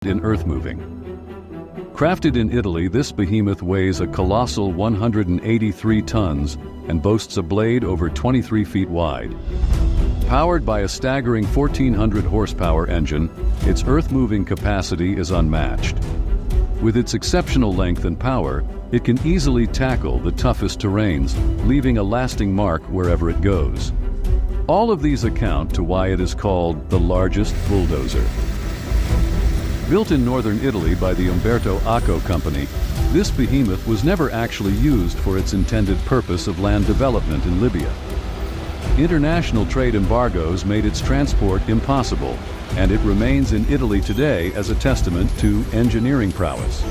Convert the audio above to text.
in earth-moving. Crafted in Italy, this behemoth weighs a colossal 183 tons and boasts a blade over 23 feet wide. Powered by a staggering 1,400 horsepower engine, its earth-moving capacity is unmatched. With its exceptional length and power, it can easily tackle the toughest terrains, leaving a lasting mark wherever it goes. All of these account to why it is called the largest bulldozer. Built in northern Italy by the Umberto Eco company, this behemoth was never actually used for its intended purpose of land development in Libya. International trade embargoes made its transport impossible, and it remains in Italy today as a testament to engineering prowess.